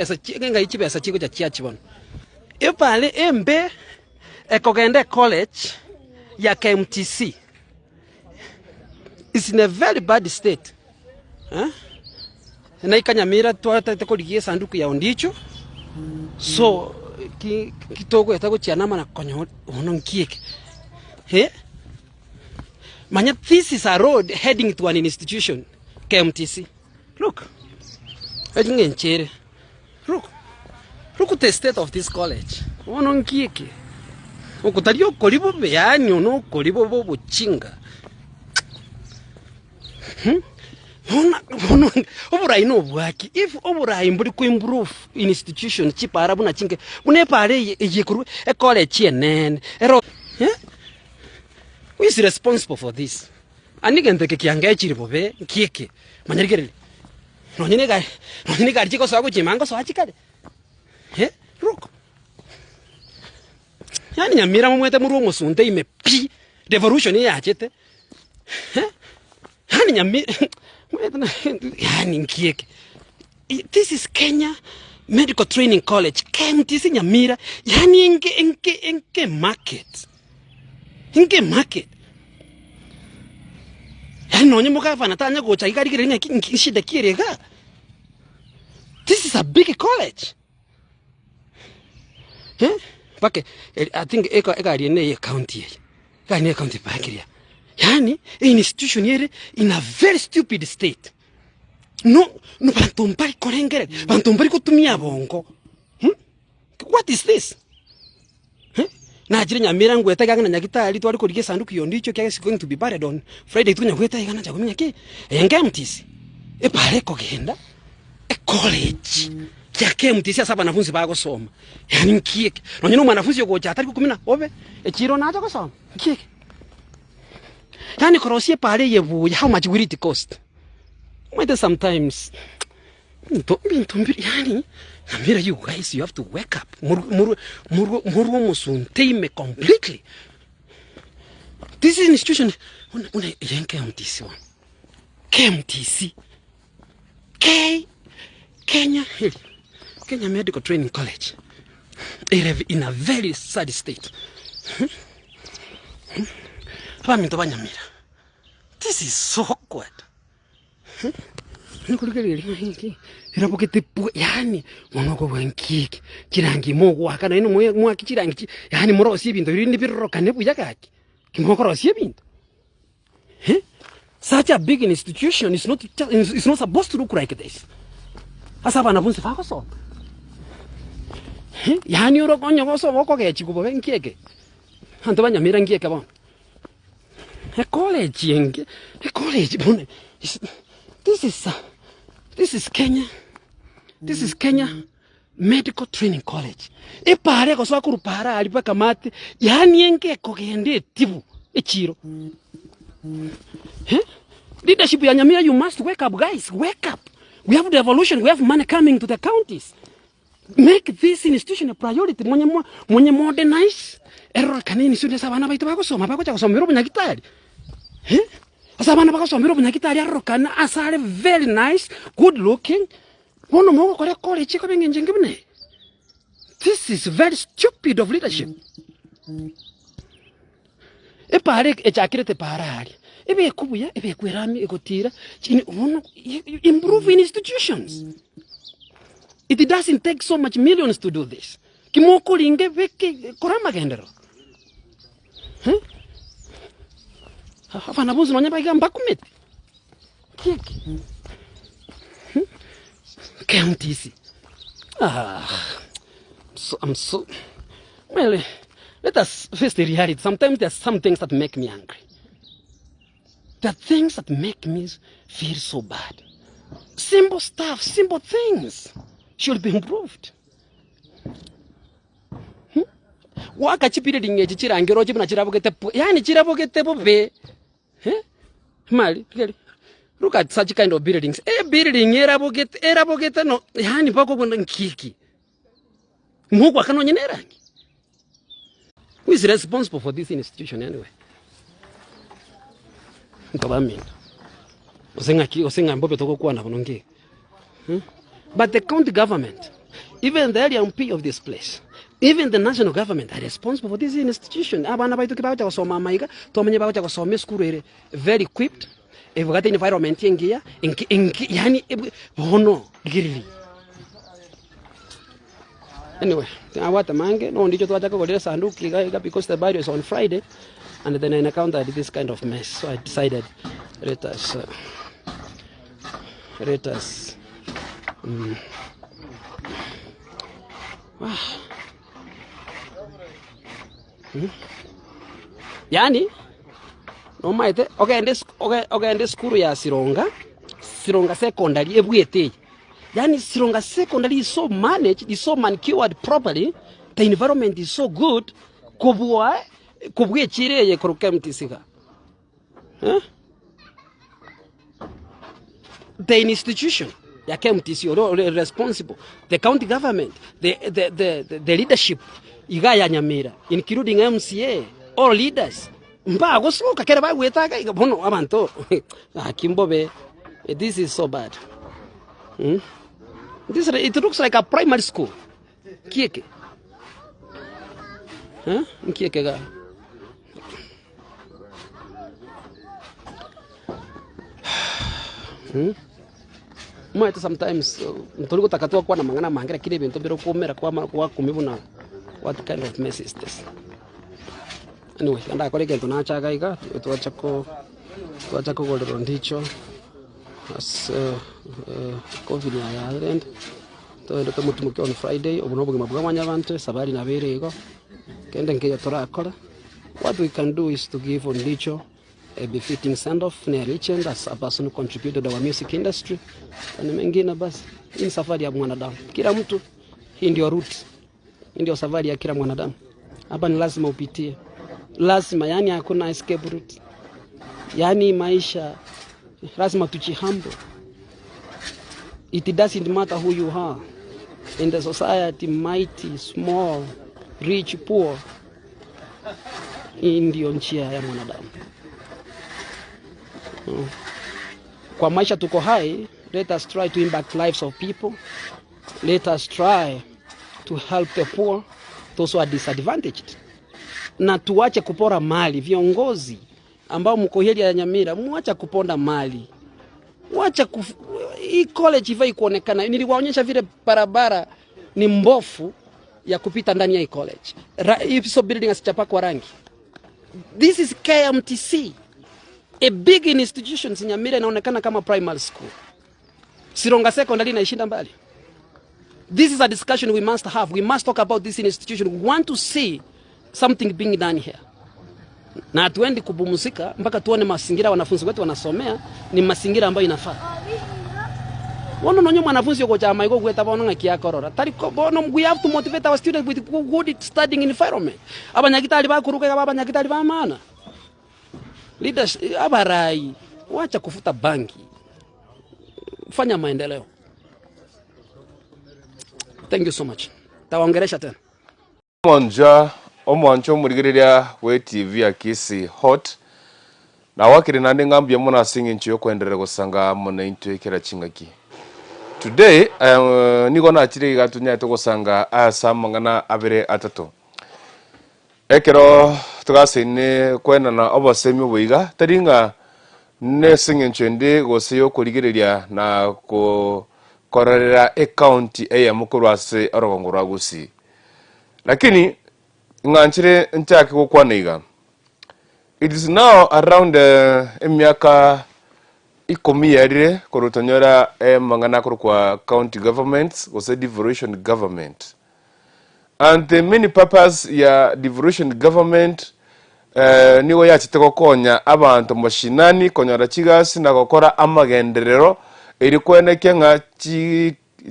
esa chikenga ichibe esa chiko cha chiachibon. Epale embe ekogende college ya KMTC. It's in a very bad state. Na ikanyamira twata tekoligie sanduku ya ondicho. So kitoko yatago chianama na konyo hononkieke. Manya, this is a road heading to an institution, KMTC. Look. Look at the state of this college. Hononkieke. Okutario kolibo beani ono kolibo bobo chinga. Oburai no bwaki. If oburai mburi ku improve institution chipara buna chinge bune pare yekuru e college enen ero who is responsible for this? Anigente ke kianga chiribo be kieke manyarigere no nyine ga chiko so akuchimango so achikale look. Yani Nyamira mwete muri musunte ime pi devolution ya chete yani Nyamira yani nkieke. This is Kenya Medical Training College, KMTC Nyamira. Yani enke market. Enke market. Yani nonye muka fanatanya go chakari kire nkishida kirega. This is a big college. Pake I think eka riene county. Eka county pakiria. Yani institution here in a very stupid state. No bantompari korengere, bantompari kutumia bongo. What is this? Na ajire Nyamira ngweta ganga na nyagitari twari korigie sanduku yondicho kya is going to be buried on Friday tunya ngweta igana cha kumenya ki. KMTC. Pare kogenda college. Kya KMTC asaba wanafunzi bago soma. Yani nkieke. Nonyino mwanafunzi yogo cha atari kukumina obe echiro nacho kusoma. Nkieke. Yani korosie pare yebuya, how much will it cost? Whether sometimes yani Nyamira, you guys, you have to wake up. Muru musunteime completely. This is an institution. KMTC one. KMTC. Kenya Medical Training College. In a very sad state. This is so awkward. Yani monoko wankiki chirangi mogo wakana ino mwaki chirangi yani morosi bintu rindi birroka nebu yakaki kimokorosi bintu. Such a big institution is not supposed to look like this. Asa bana bunsi fako so. Yani uro konyo goso boko ke chikubo benkieke. Hanto Nyamira nkieke bon. A college bon. This is Kenya. This is Kenya Medical Training College. Pare ko so kurupara alipa kamati yani enke kogende tibu echiro. Leadership ya Nyamira, you must wake up, guys. Wake up. We have devolution. We have money coming to the counties. Make this institution a priority. Mwenye modernize. Error kanini sune sabana baitu bako soma bako cha kusomero bunyakitari. Sabana bako somero bunyakitari error kana asare very nice, good looking. Wono mongo kore college ko bengenjenge bune. This is very stupid of leadership. Pare echakirete parari. Ebe kubuya ebe kwerami ekotira chini wono improve institutions. It doesn't take so much millions to do this. Kimoko linge veke korama gendero. Afana buzu nonya baiga mbakumeti. Kiki. KMTC. I'm so well, let us face the reality. Sometimes there's some things that make me angry. There are things that make me feel so bad. Simple stuff, simple things should be improved. Waka chipiri dingeji chirangiro chipna chirabogete yani chirabogete bobe. Mali, really. Look at such kind of buildings. Building erabogete no yani bako nkiki. Mungu akano nyenerangi. Who is responsible for this institution anyway? Government. Osenga mbobe toko kuwa na bononge. But the county government, even the area MP of this place, even the national government are responsible for this institution. Abana baitu kibacha kusoma maiga, tumenye bacha kusoma school ere very equipped. Evugate environment yengia, yani bono girili. Anyway, what mange no ndicho tuacha kugodera sanduku iga because the burial is on Friday, and then I encountered this kind of mess, so I decided let us yani no maite okay this skuru ya Sironga secondary ebwete. Yani Sironga secondary is so managed, is so manicured properly, the environment is so good, kubwe chireye kuru KMTC ka. The institution ya KMTC are responsible, the county government, the leadership igaya Nyamira, including MCA, all leaders. Mbago suka kera ba wetaga bono abanto. Kimbobe, this is so bad. It looks like a primary school. Kieke. Kieke ga. Sometimes ntoligo takatua kwa na mangana mangira kile bintu biro komera kwa kumibuna. What kind of mess is this? Anyway, anda kole kento na chaga iga tuacha ko golero ndicho as COVID ya island to ndo tumuke on Friday obunobuge mabwa manyabante sabari na bere igo kende ngeyo torakora. What we can do is to give on ndicho a befitting send off near Richard as a person who contributed to our music industry, na mengine basi. Hii safari ya mwanadamu, kila mtu, hii ndio route, hii ndio safari ya kila mwanadamu. Hapa ni lazima upitie, lazima, yani hakuna escape route. Yani maisha lazima tujihamble. It doesn't matter who you are in the society, mighty, small, rich, poor. Hii ndio njia ya mwanadamu. Kwa maisha tuko hai, let us try to impact lives of people. Let us try to help the poor, those who are disadvantaged. Na tuache kupora mali. Viongozi ambao mko hili ya Nyamira, muache kuponda mali. Wacha hii college ifai kuonekana. Niliwaonyesha vile barabara ni mbofu ya kupita ndani ya hii college. Hizo building asichapakwa rangi. This is KMTC. A big institution in Nyamira inaonekana kama primary school. Sironga secondary inaishinda mbali. This is a discussion we must have. We must talk about this institution. We want to see something being done here. Na hatuendi kupumzika mpaka tuone mazingira wanafunzi wetu wanasomea ni mazingira ambayo inafaa. Wono nonyo mwanafunzi yuko chama yuko kweta bono ngakia korora. Tariko bono we have to motivate our students with good studying environment. Abanyakitali bakuruka abanyakitali ba maana. Leaders abarai wacha kufuta banki. Fanya maendeleo. Thank you so much. Tawaongelesha tena. Omwancho murigereria we TV akisi hot. Na wakiri nande ngambye muna singi nchiyo kuendelea kusanga muna into kera chingaki. Today niko na chiri gatunya to kusanga asa mangana abere atato. Ekero tugasine kwena na obosemi buiga taringa ne singi nchende gosiyo kurigereria na ko korera account eya mukurwase orogongora gusi. Lakini nganchire nchaki kukwaniga. It is now around miaka 10 yarire korotonyora mangana kwa county governments gose devolution government. And the many purpose ya devolution government niwo yachiteko konya abantu mashinani konyora chigasi na gukora amagenderero iri kweneke nga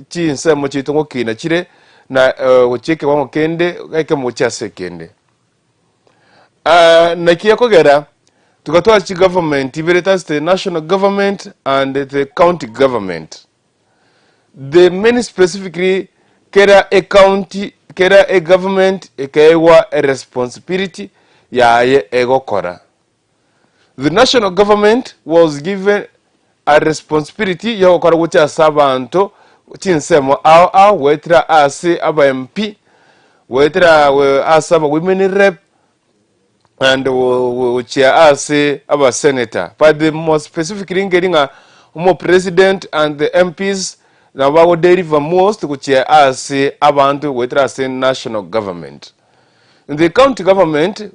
chinse mu chitungo kina chire na ucheke wa mukende eke mu chase kende. Na kia kogera tukatoa chi government iveritas the national government and the county government. The many specifically kera a county kera a government ekewa a responsibility ya egokora. The national government was given a responsibility ya gukora gucha sabanto chinsemo au wetra ase aba MP wetra ase aba women rep and we chair ase aba senator but the most specifically getting a more president and the MPs na bawo deriva most ku chair ase abantu wetra ase national government. In the county government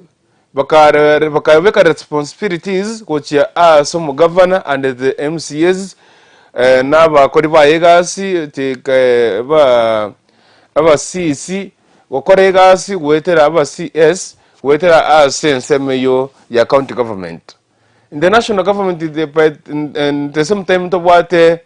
bakaweka responsibilities ku chair ase mu governor and the MCAs na bakori bayegasi te aba CC gokoregasi wetera aba CS wetera asensemeyo ya county government. In the national government and the same time to what the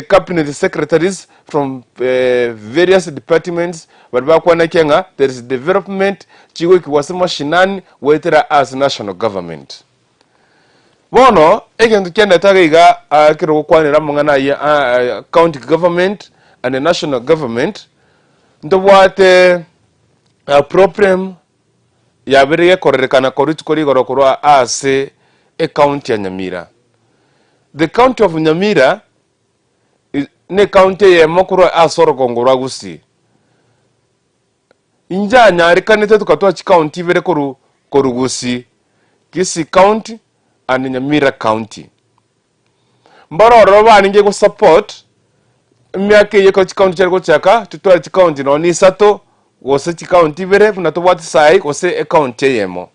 cabinet secretaries from various departments but bakwana kenga there is development chigo kiwasema shinani wetera as national government. Bono egento kenda tagiga kiro kwanira mungana ya county government and the national government ndo wate problem ya bere korrekana kori gorokoro ase a county ya Nyamira. The county of Nyamira ne county ya mokoro asoro kongora gusi inja nyari kanete tukatoa chi county bere koru gusi kisi county and Nyamira county mbaro roba ninge ko support myake yeko chi county chako chaka tutoa chi county no ni sato wose chi county bere na to what sai wose a county yemo.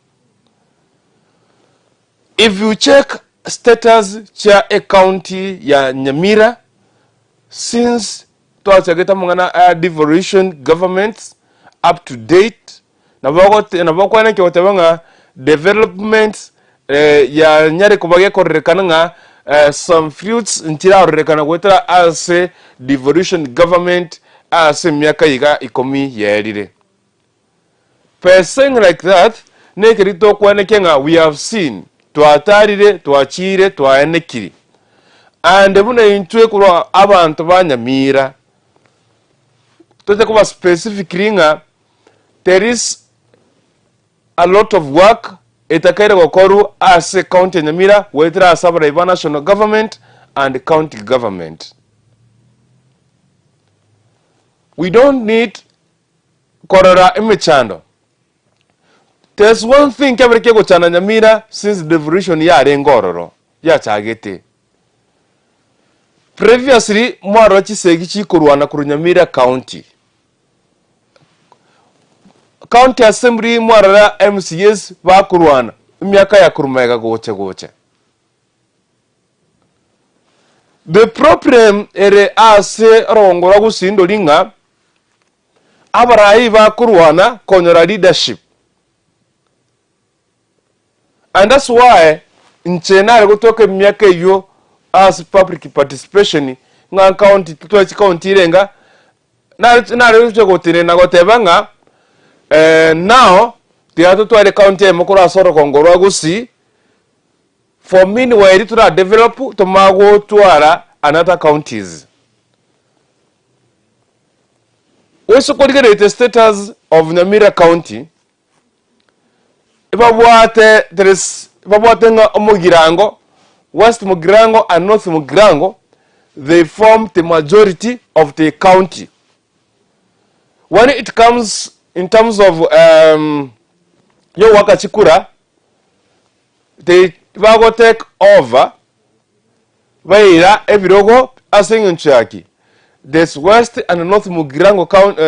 If you check status cha a county ya Nyamira since twachageta mungana devolution governments up to date na bako na kyotebanga development ya nyare kubage korrekana nga some fruits ntira rekana kwetera as devolution government as myaka yiga ikomi yerire person like that nekerito kwanekenga we have seen twatarire twachire twaenekiri and buna intwe kuro abantu banyamira tote kuba specifically nga there is a lot of work etakaire gokoru as a county Nyamira wetera sabra iba national government and county government. We don't need korora imechando. There's one thing kabreke go chana Nyamira since the devolution ya rengororo ya chagete. Previously mwaro chisegichi kurwana kuru Nyamira county. County assembly mwarara MCS bakurwana myaka ya kurumega goche. The problem ere ase rongora gusindo linga abarai bakurwana konyora leadership. And that's why nchenare kutoke myaka yo as public participation nga county tutwachi county renga na rero gotine na gotebanga now the other to the county mokoro asoro kongorwa gusi for meanwhile to develop to mago twara another counties. We so get the status of Nyamira county ibabwate there is ibabwate nga Mugirango West Mugirango and North Mugirango they form the majority of the county. When it comes in terms of yo wakachikura they go take over vaira ebirogo asing nchaki this West and North Mugirango count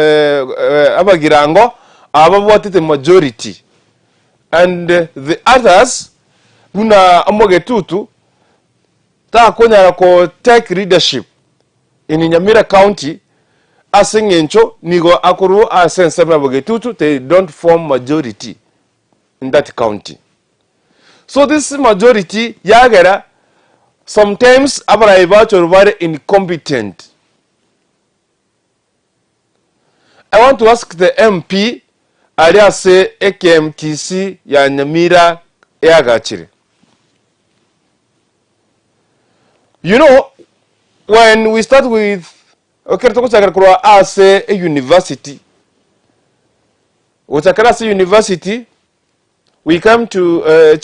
abagirango ababwate the majority and the others buna amogetutu ta konya ko take leadership in Nyamira county asengencho nigo akuru asensema bogetutu they don't form majority in that county. So this majority yagera sometimes abaraibacho very incompetent. I want to ask the MP alias KMTC ya Nyamira yagachire. You know, when we start with as a university, university, we come to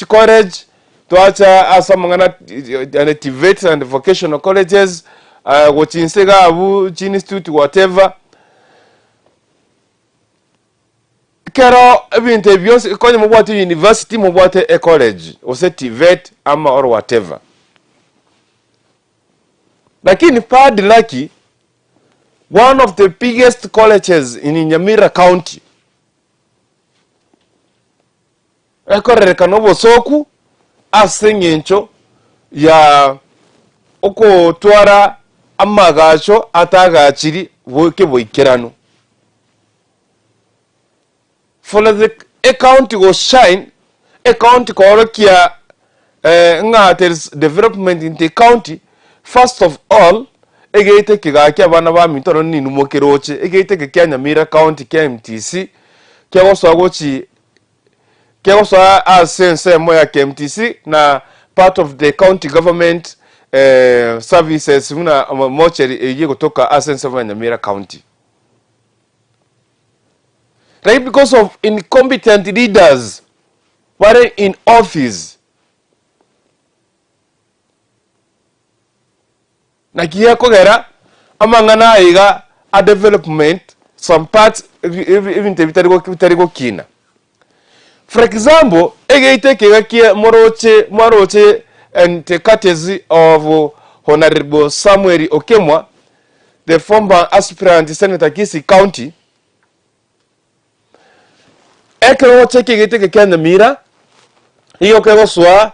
college, to as some TVET and vocational colleges, gochinsega abu chini institute whatever kero ebintu byose konye mubwate university mubwate a college oseti vet ama or whatever lakini pad lucky one of the biggest colleges in Nyamira County ekorereka nobosoku asenyencho ya oko twara amagacho atagachiri boke boikirano for the account go shine account korokia nga there's development in the county. First of all egeite kigaki abana ba mitoro ni numokeroche egeite ke Nyamira County KMTC kegosogochi sense moya KMTC na part of the county government services una mocheri eye kutoka Asense of Nyamira County. Right, because of incompetent leaders were in office. Na kia kogera amangana iga a development some parts even vitarigo kina. For example, egeite kegakia moroche and the courtesy of Honorable Samuel Okemwa, the former aspirant Senator Kisi County. Ekero cheki egeite ke Nyamira hiyo kego swa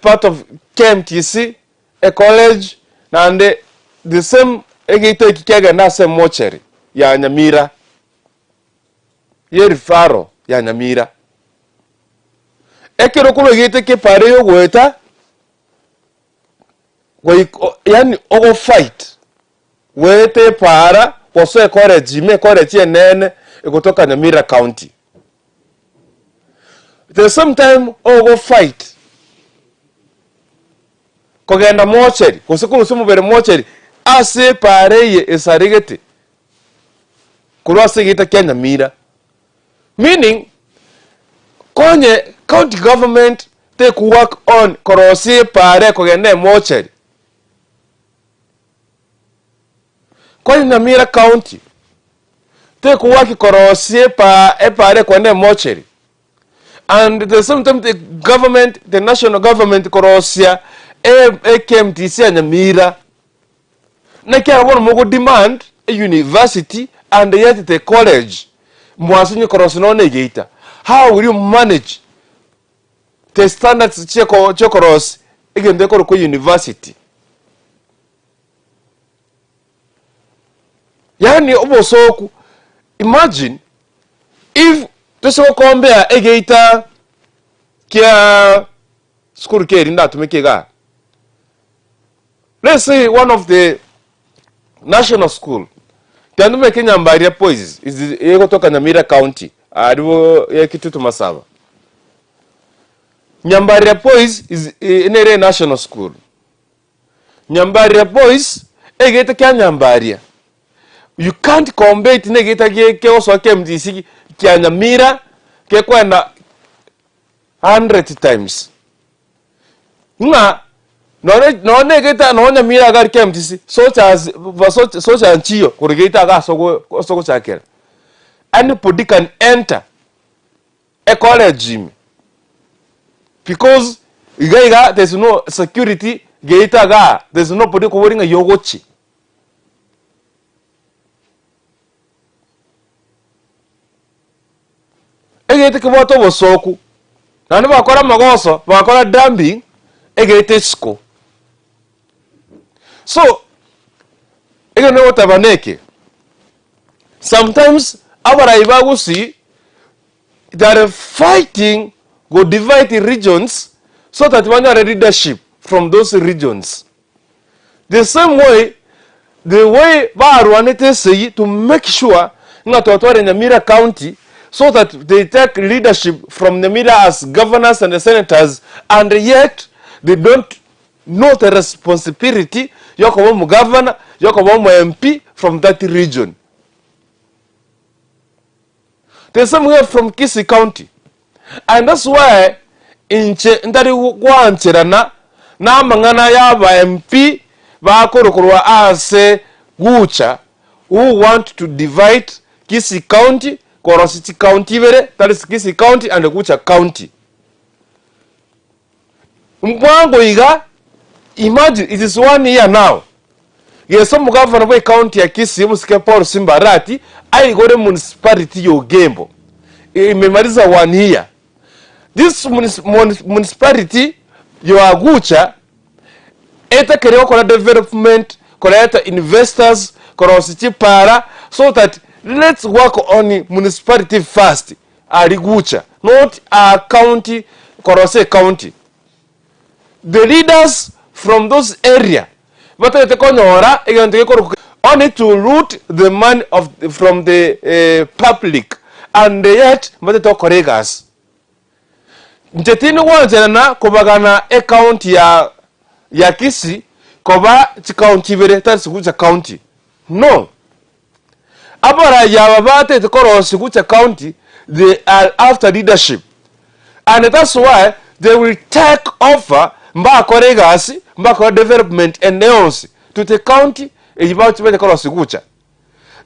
part of KMTC a college and the same egeite kikega na same mortuary ya Nyamira ye rifaro ya Nyamira ekero kulo egeite ke pare yo gweta yani ogo fight wete para poso college nene ikutoka Nyamira County. There's sometime ogo fight kogenda mocheri kosekuru sumu bere mocheri ase pareye esarigete kurwase gita Kenya Mira, meaning konye county government take work on korosi pare kogenda mocheri konye Nyamira County take work korosi pare kogenda mocheri. And the sometimes the government, the national government, Korosia, KMTC and Nyamira, Nakia one more demand a university and yet the college. Mwasuni Korosino Negata. How will you manage the standards Chokoros again the Koroko University? Yani Obosoku, imagine if Toso kombea egeita kia school keri nda tumekega. Let's say one of the national school. Tiandume Kenya Nyamira Boys is ego toka Nyamira County. Adiwo ya Kitutu Masaba. Nyamira Boys is inere national school. Nyamira Boys egeita kia Nyamira. You can't compete negeta ke oso KMTC kia Nyamira ke kwenda 100 times. Nga no negeta no Nyamira gar KMTC so cha nchiyo kurigeta ga sogo chakera. Anybody can enter a college because igaiga there's no security geita ga there's nobody covering a yogochi. Egete kiboto bosoku nani bakora magoso bakora dumping egete sco so egene watabaneke sometimes abara ibagusi they are fighting go divide the regions so that one are leadership from those regions the same way the way baruanete say to make sure not to Nyamira County so that they take leadership from Nyamira as governors and the senators, and yet they don't know the responsibility. Yoko governor, Yoko MP from that region. There's someone from Kisi County, and that's why in Ndari Wanchirana na mangana ya ba MP bakorokorwa ase gucha who want to divide Kisii County, Korositi County vere, that is Kisii County and Gucha County. Mwango iga, imagine, it is 1 year now. Yeso mugavana wa county ya Kisii, musike Paul Simbarati, aigore municipality yo Gembo. Imemaliza 1 year. This municipality yo Agucha, eta kereo kona development, kona eta investors, Korositi para, so that let's work on municipality first. Arigucha, not a county, Korose County. The leaders from those area, but only to root the money from the public, and yet but to correct us. Njetini wanjana kubagana a county ya Kisii koba chi county vere that's Gucha County. No. Abara yababate to Korose Gucha County, they are after leadership. And that's why they will take over mbako regasi, mbako development and neons to the county about to Korose Gucha.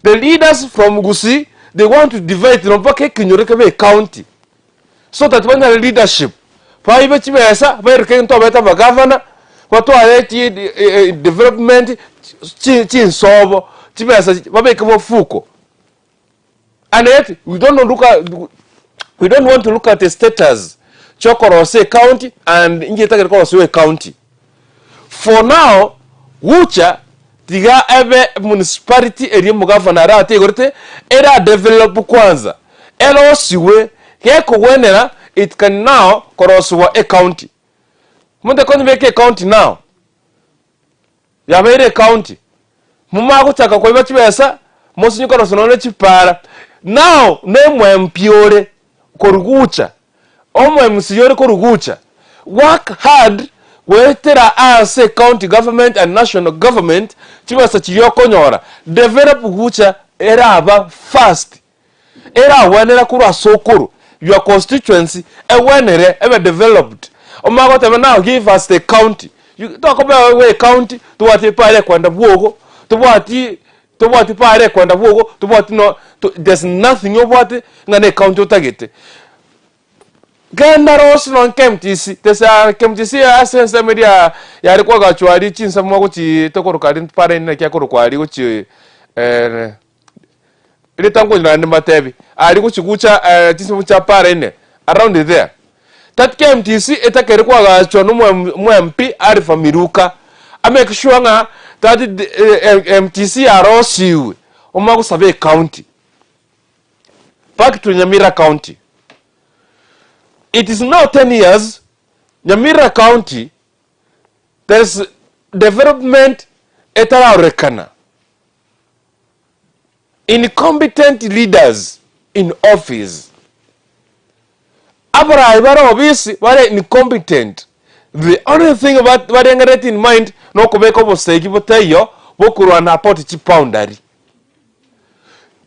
The leaders from Gusii, they want to divide Nombake Kinyoreke County. So that when the leadership, Paiba Chimesa, where came to better governor, what development chin sobo, Chimesa, Babeka Fuko. And yet we don't want to look at the status Chokorose County and Injeta Korose County. For now, Wucha tiga ebe municipality eri mugavana ate gorte era develop kwanza. Elo siwe keko wenera it can now Koroswa a county. Munde kondi beke county now. Yabere county. Mumago chaka kwa ibati besa mosinyo Korosonole chipara. Now name mpiore Korugucha. Omo msiyore Korugucha. Work hard wetera as a county government and national government chiwasa chiyoko nyora. Develop Gucha era aba fast. Era wenera kuru asokuru. Your constituency wenere ever developed. Omago tebe now give us the county. You talk about a county to what pale kwanda buogo to what pale kwanda buogo to what no there's nothing about it ngane county utagete. Genda rosi non KMTC tesa KMTC asense media yari kwa gachwari chinsa mwago chi tokoro kadi pare na kya koro kwari uchi ile tango na matebi ari kuchigucha chinsa mucha pare ne around there that KMTC etakere kwa gachwa no MP ari famiruka amake sure nga that MTC arosiwe omago sabe county back to Nyamira County. It is now 10 years, Nyamira County, there's development etara rekana. Incompetent leaders in office. Abra ibara obisi wale incompetent. The only thing about what they get in mind no kubeko boseki boteyo bokurwa na poti chipoundari.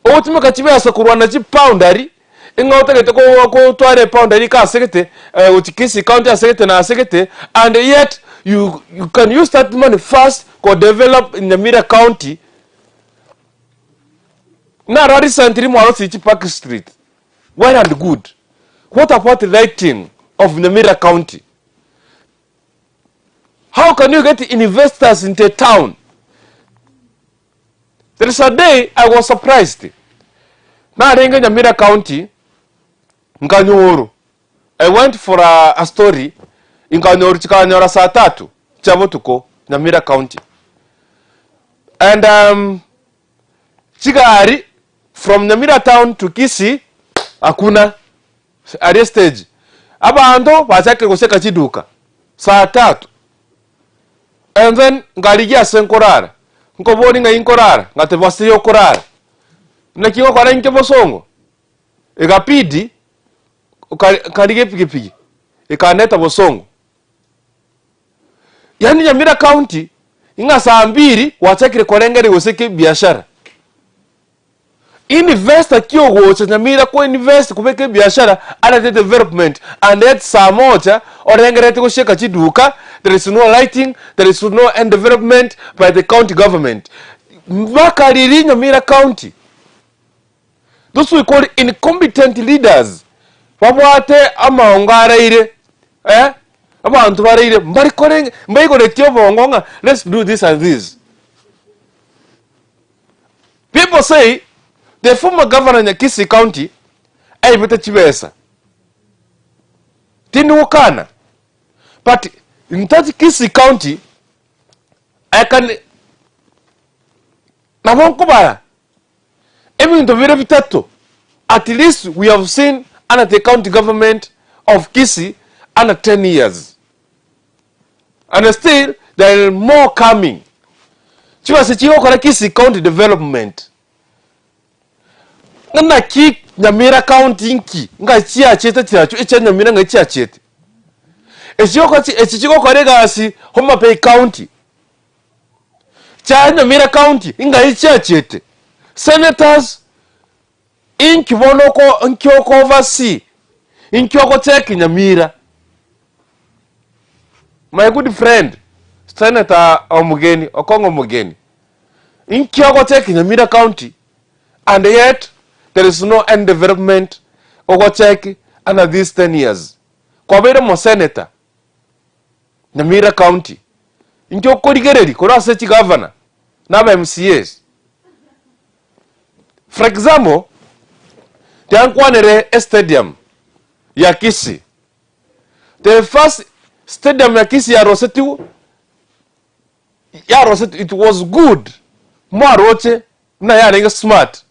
Otume kachibe asakurwa na chipoundari. Inga utakete ko tware poundari ka sekete Kisii County sekete na sekete, and yet you can use that money first to develop in Nyamira County. Na rari santri mo alo Park Street. Well and good. What about the lighting of Nyamira County? How can you get investors into town? There is a day I was surprised. Na renga Nyamira County Nkanyoro. I went for a story in Nkanyoro chikanyora saa 3 chabotuko Nyamira County. And chigari from Nyamira town to Kisii akuna area stage. Abantu bachake guseka chiduka saa 3. And then ngaligia senkorara. Nkoboni nga inkorara ngate basiyo korara. Nakiwa kwa ranke bosongo. Egapidi ukalige pigi ikaneta bosongo. Yani Nyamira County inga saa 2 wachakire korengere guseke biashara. investor kiogo cha Nyamira ko invest kubeke biashara ana development and yet samoja orengerete kusheka chiduka. There is no lighting, there is no end development by the county government. Makariri Nyamira county, those we call incompetent leaders. Wabwate amaongareire abantu bareire mbari tio bongonga, let's do this and this. People say the former governor in Kisii County, Aibete Chibesa, Tinukana. But in that Kisii County, I can Namonkubara. Even the very tato. At least we have seen under the county government of Kisii under 10 years. And still there is more coming. Chibasa Chiokara Kisii County development. Ngana ki Nyamira county inki nga chia chete tiracho echa Nyamira nga chia chete echichiko korega asi Homa Bay county cha Nyamira county nga chia chete senators inki bonoko nkyoko oversee inkyoko take Nyamira. My good friend Senator Omugeni Okongo Mugeni inkyoko take Nyamira county, and yet there is no end development over check under these 10 years. Kwabere mo senator Nyamira county injo korigereri kora sechi governor na MCAs. For example, tiankwanere stadium ya Kisii. The first stadium ya Kisii ya Rosetu it was good. Mwaroche na ya smart.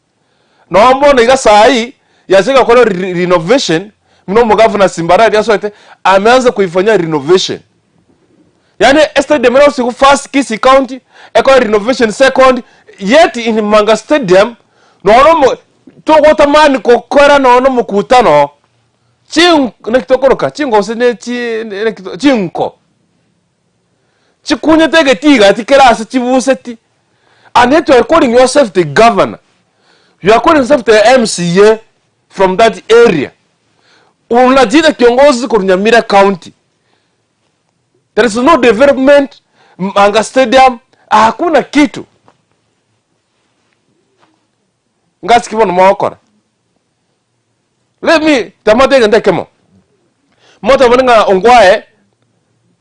No mbona iga sahi yaseka kwa renovation mnomo governor Simbarati yasoete ameanza kuifanyia renovation. Yani stadium mero siku first Kisii County eko renovation second, yet in Manga Stadium no to wota man kokora no mukutano nekitokoroka chingo sene chinko chikunye tege tiga tikerasa chibuseti, and yet you are calling yourself the governor. You are calling yourself the MCA from that area. Unajita kiongozi kwa Nyamira county. There is no development. Manga Stadium hakuna kitu. Ngasi kibono mwakora. Let me tamate ngende kemo. Mota mwenga ongwae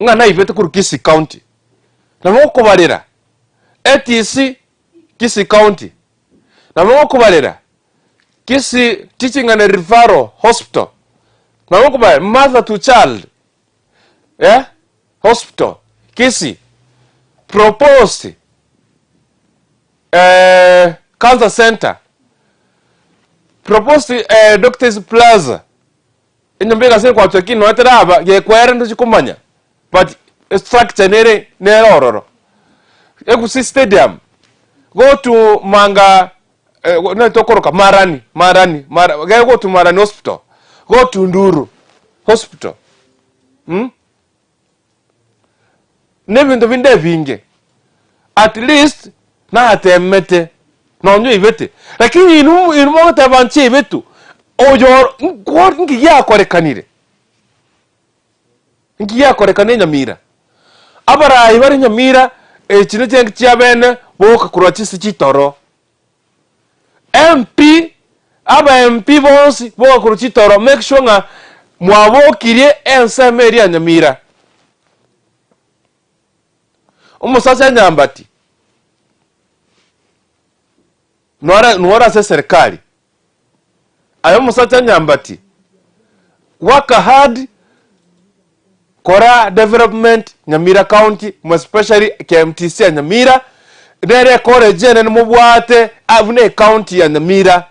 nga naibete kuru Kisii county. Na mwoko barira ATC Kisii county. Na mwoko barira Kisii Teaching and Referral Hospital. Na mwoko barira Mother to Child Hospital Kisii. Proposed Cancer Center. Proposed Doctors Plaza. Inyambega sene kwa tuweki no eteraba ye kwere ndo chikumanya. But structure nere ororo. Ekusi stadium. Go to Manga no tokoroka Marani. Go to Marani Hospital. Go to Nduru Hospital. Nevindo vinde vinge. At least na atemete no nyo ibete. Lakini inu tabanchi ibetu. Ojo ngi ya korekanire. Ngi ya korekane Nyamira. Abara ibari Nyamira chino chengi chiabene boka kurachisi chitoro. MP MP bonsi boka kuruchitoro, make sure nga mwabokirie ensemeri ya Nyamira. Umusasa Nyambati Nwara se serikali ayo musasa Nyambati waka hard kora development Nyamira county, more especially KMTC ya Nyamira nere kore jene mubwate avune county ya Nyamira.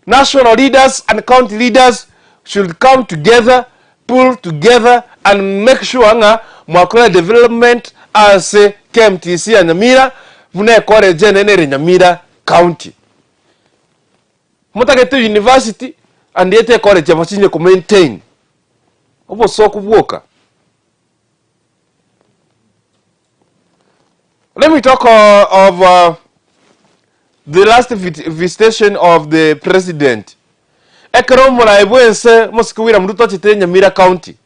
National leaders and county leaders should come together, pull together and make sure nga mwakora development as KMTC ya Nyamira vune kore jene nere Nyamira county. Mutakete university and yete kore jabachinye ku maintain obo so kubuoka. Let me talk of the last visitation of the president. Ekromula ebwense mosikuwira mruto chite Nyamira County.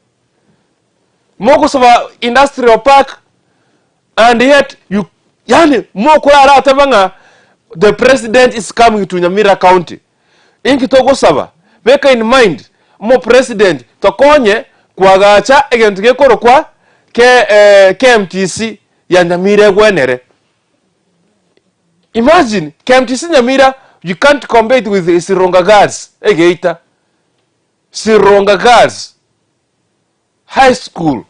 Moko saba industrial park, and yet you yani moko ara atabanga the president is coming to Nyamira County. Inki toko saba beka in mind mo president tokonye kwagacha egento gekoro kwa KMTC ya Nyamira gwenere. Imagine KMTC Nyamira, you can't compare it with Sironga Girls Egeita. Sironga Girls High School.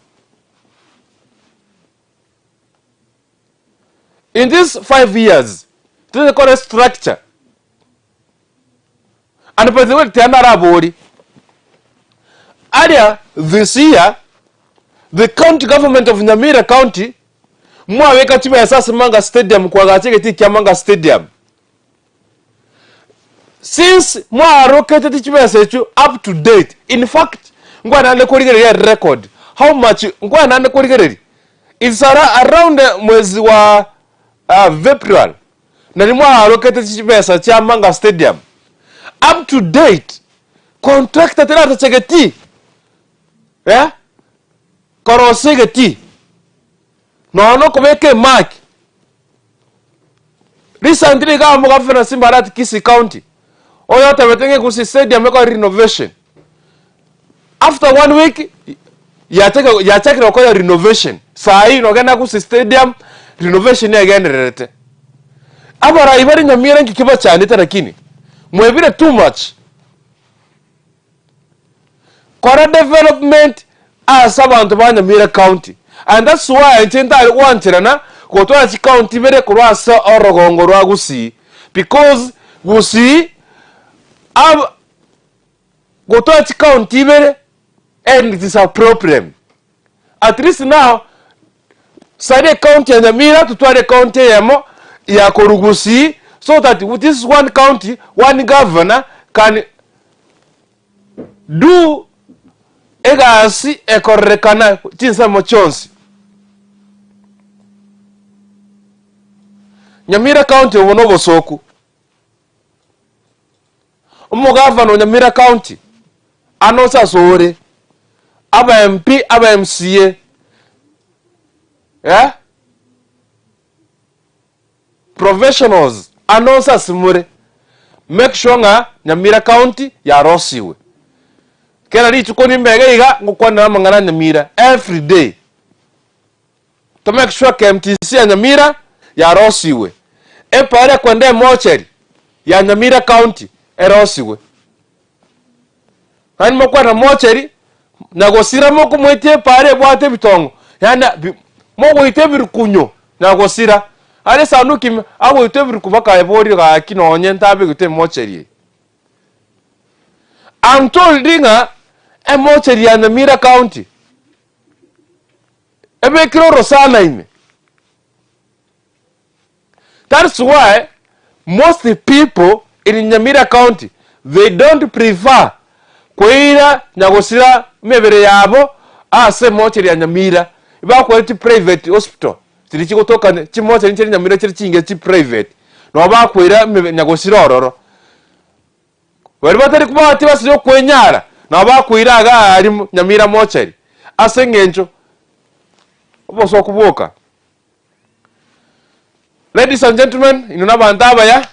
In these 5 years, this is the correct structure. And by the way, body. Earlier this year, the county government of Nyamira County mwaweka timu ya sasa Manga Stadium kwa gateke tiki ya Manga Stadium. Since mwa rocket timu ya sechu up to date. In fact, ngwa nande korigere record. How much ngwa nande korigere? It's around mwezi wa April. Na ni mwa rocket timu ya sechu ya Manga Stadium. Up to date. Contractor tena atachegeti. Yeah? Korosegeti. No kubeke mark. Recently kama mugafena Simbarati Kisi County. Oyo tabetenge kusi stadium meko renovation. After 1 week yateke kwa renovation. Saa hii nogenda kusi stadium renovation ya generate. Abara ibari Nyamira nkikiba cyane tarakini. Mwebire too much. Kora development as abantu ba Nyamira County. And that's why I think I want to go to a county very cross or Gusi. Because Gusi go to a county very and it is a problem. At least now Sade County and Nyamira to the county ya Korugusi, so that with this one county, one governor can do egasi ekorekana tinsa mochonsi. Nyamira County wonobo soku. Umugavano Nyamira County anosa sore. Aba MP, aba MCA. Yeah? Professionals anosa simure. Make sure nga Nyamira County ya rosiwe. Kena li tukoni mbege iga ngukwa na mangana Nyamira every day. To make sure KMTC ya Nyamira ya rosiwe. Pare kwende mocheri ya Nyamira County erosiwe. Hani mokwa na mocheri nagosira moko mwete pare bwate bitongo. Yanda moko ite birukunyo nagosira. Ale sanuki awo ite birukubaka ebori ga kinonye ntabe gute mocheri. I'm told dinga mocheri ya Nyamira County. Ebe kiro rosana ime. That's why most people in Nyamira County, they don't prefer kuira nyagosira mebere yabo ase mocheri ya Nyamira. Iba kwa private hospital. Tiri chikotoka chimocheri ncheri Nyamira chiri chinge chi private. No ba kuira nyagosira ororo. Wari batari kuba ati basiro kwenyara. No ba kuira aga ari Nyamira mocheri. Ase ngencho. Obo kuboka. Ladies and gentlemen, inuna bantaba ya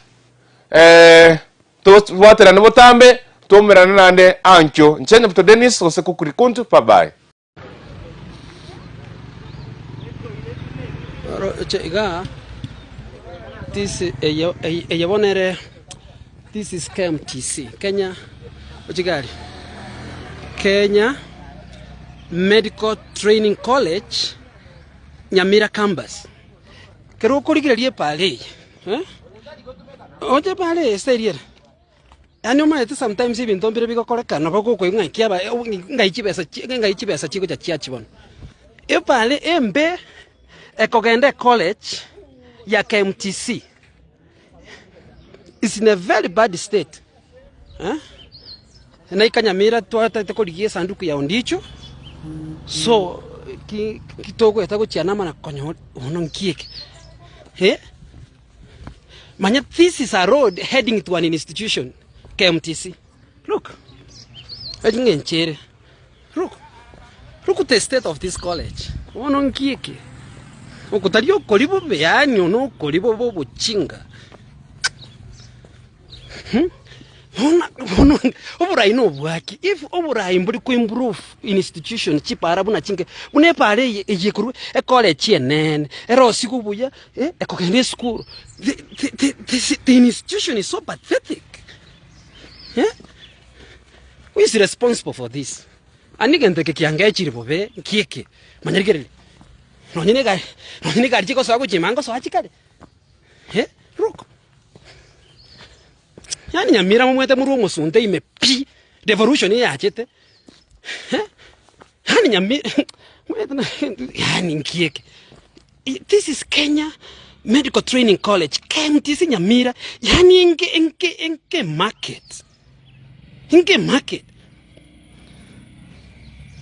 to watera no botambe to merana nande ancho nchenya to Dennis oseko kurikuntu bye bye. Chega this eyabonere this is KMTC Kenya Ojigari Kenya Medical Training College Nyamira campus. Kero kurigirerie pale oje pale serier yani maete sometimes even tombire biko korekana bako ko ngai ngaichibesa chiko cha chiachibon pale embe ekogende college ya KMTC is in a very bad state na ikanyamira twata tekorigie sanduku ya ondicho so kitoko yatago chianama na konyo ononkieke Manya, this is a road heading to an institution, KMTC. Look. Look at the state of this college. Ono nkieke. Okutario kolibo beanyo no kolibo bobo chinga. Oburai no bwaki. If oburai mbuli ku improve institution chipara buna chinge. Une pare ejekuru e college yenen. Ero sikubuya ekokende school. The institution is so pathetic. Who is responsible for this? Anigente ke kianga chiribo be kieke. Manyerigere. Nonyine ga chiko so aguchimango so achikare. Look. Yani Nyamira mwete murumo sunte ime pi devolution ya chete. Yani Nyamira yani nkieke. This is Kenya Medical Training College. KMTC Nyamira. Yani enke market. Inge market.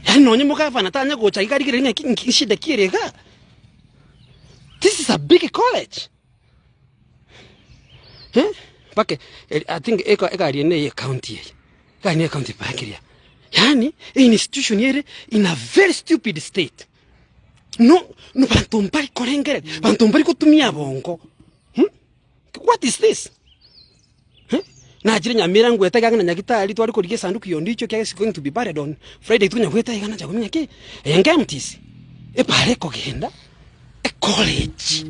Yani nonye moka fana tanya go cha ikari kire nkishida kirega. This is a big college. Pake I think ekari ne county. Kani county pakiria. Yani institution here in a very stupid state. No bantompari korengere, bantompari kutumia bongo. What is this? Na ajire Nyamira ngweta ganga na nyagitari twari ko sanduku yondo icho kyase going to be buried on Friday tunya ngweta igana cha kumenya ke KMTC pare ko genda college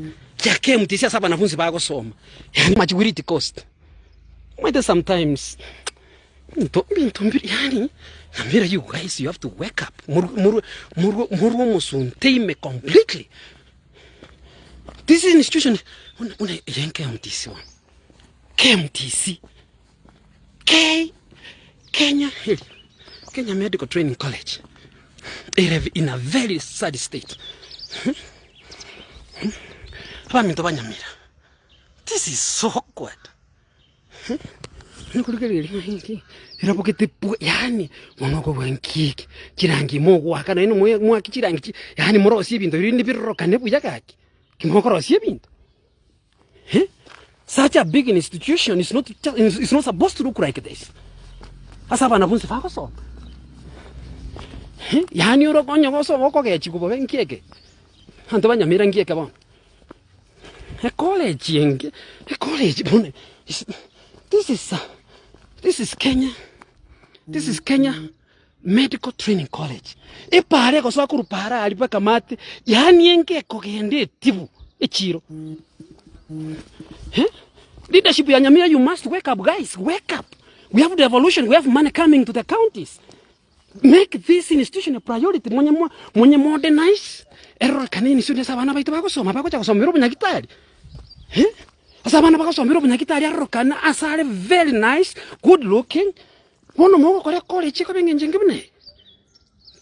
ya KMTC asaba nafunzi ba gusoma yani much will it cost mwete sometimes mbiri yani Nyamira, you guys, you have to wake up muru musuntime completely. This is an institution una KMTC one KMTC Kenya Medical Training College in a very sad state. Nyamira, this is so awkward. Yani monoko wankiki chirangi mogo akana ino mwa kichirangi yani morosi bintu rindi birroka ne buyakaki kimokorosi bintu. Such a big institution is not supposed to look like this. Asaba na bunse fako so. Yani uro konyo go so woko ke chikubo benkieke. Anto Nyamira ngieke bon. A college bon. This is Kenya. This is Kenya Medical Training College. Pare ko so akuru para alipa kamate yani yenge ko gende tibu echiro. Leadership ya Nyamira, you must wake up, guys. Wake up. We have devolution. We have money coming to the counties. Make this institution a priority. Mwenye modernize. Error kanini sune sabana baitu bako soma bako chako somero bunyakitari. Sabana bako somero bunyakitari error kana asare very nice, good looking. Wono mo ko college chiko bengenjenge bune.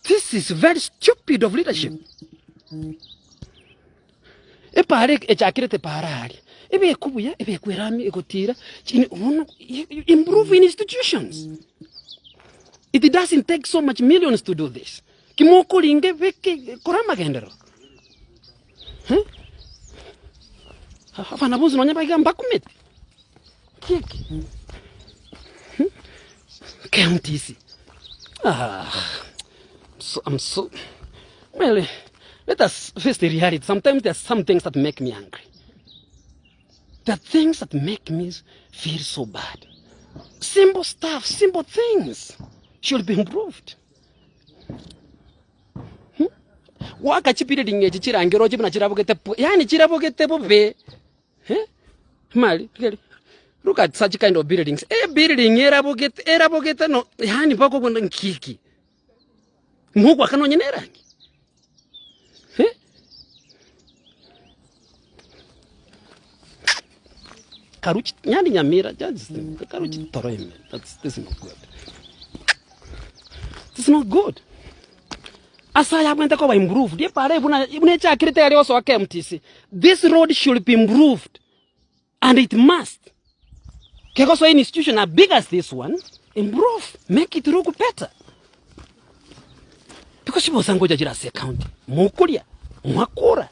This is very stupid of leadership. Pare echakirete parari. Ebe kubuya ebe kwerami egotira chini improve institutions. It doesn't take so much millions to do this. Kimoko linge veke korama gendero. Afana buzu nonya bagamba kumete. Kiki. KMTC. Well, let us face the reality. Sometimes there are some things that make me angry. There are things that make me feel so bad. Simple stuff, simple things should be improved. Waka chipiri ngechi chirangiro chipna chirabogete yani chirabogete bobe. Mali, look at such kind of buildings. Building erabogete no yani bako kwenda nkiki. Mungu akanonyera. Karuchi nyani Nyamira just karuchi toroime. This is not good. This is not good. Asaya kwenda kwa improve. Die pare buna cha kriteria also wa KMTC. This road should be improved. And it must. Because an institution as big as this one, improve, make it look better. Because she was angoja jira se county. Mokulia, mwakura.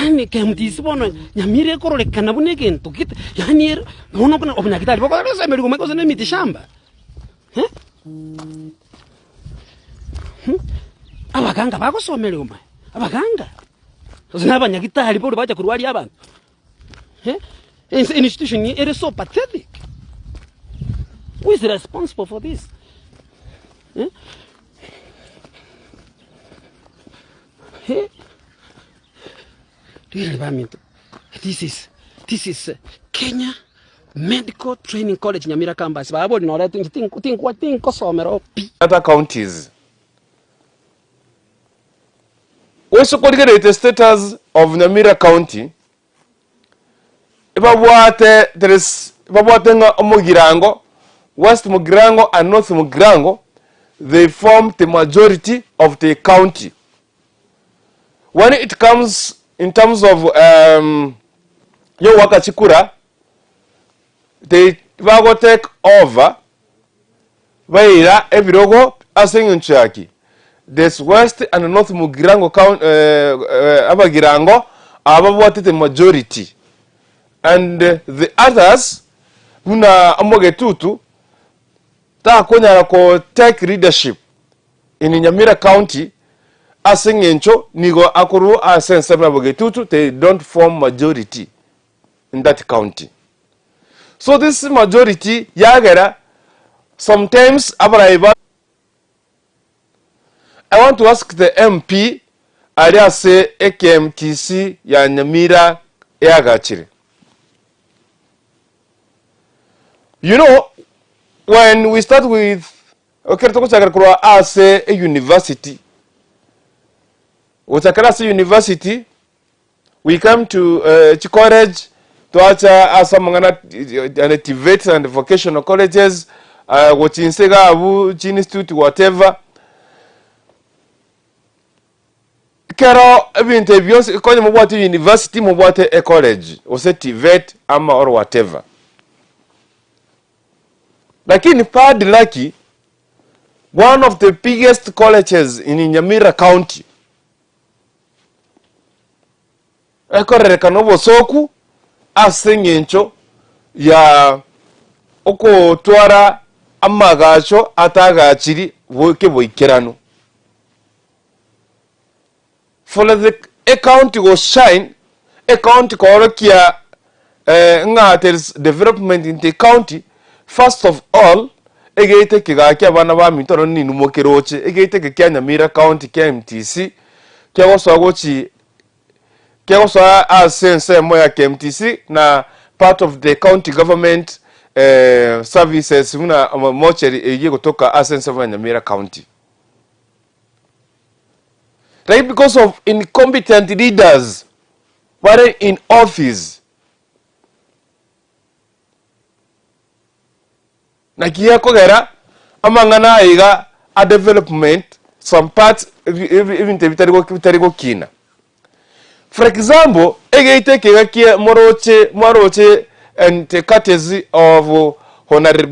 yani KMTC bono Nyamira korolekana bune kintu kit yani bono kuna obanyakitali bako semeli ko meko miti shamba abaganga bakosomele umwe abaganga abanyakitali bo bacha kurwali abantu institution it is so pathetic. Who is responsible for this? This is Kenya Medical Training College Nyamira campus. Other counties. Also calculate the status of Nyamira County. There is Mugirango, West Mugirango and North Mugirango. They form the majority of the county. When it comes in terms of Wakachikura, they will take over Vaira Evirogo Asengunchaki. This West and North Mugirango County Abagirango are the majority. And the others, Huna Amogetutu, Takonya ko take leadership in Nyamira County, Asengencho, Nigo Akuru, Asen Sabagetutu, they don't form majority in that county. So this majority, Yagera, sometimes Abaraiba. I want to ask the MP, Aria say KMTC ya Nyamira Yagachiri. You know, when we start with as a university, university, we come to college, to as some TVET and vocational colleges, what in Sega, Institute, whatever. Kero interviews, university, a college, or say TVET, or whatever. Lakini Pad Lucky, one of the biggest colleges in Nyamira County, Ekorekanobo Soku, Asengencho, ya Oko Twara, Amagacho, Atagachiri, Woke Boikerano. For the county was shine, a county Korokia, there's development in the county. First of all, egete kigaki abana ba mitoro ni numokeroche egete ke Nyamira County KMTC kyagosoagochi kyagosoa asense moya KMTC na part of the county government services muna mocheri eye kutoka asense moya Nyamira County. Right, because of incompetent leaders were in office. Na kia kogera amangana iga a development some parts even vitarigo kina. For example, egeite kega kia moroche and the courtesy of Honorable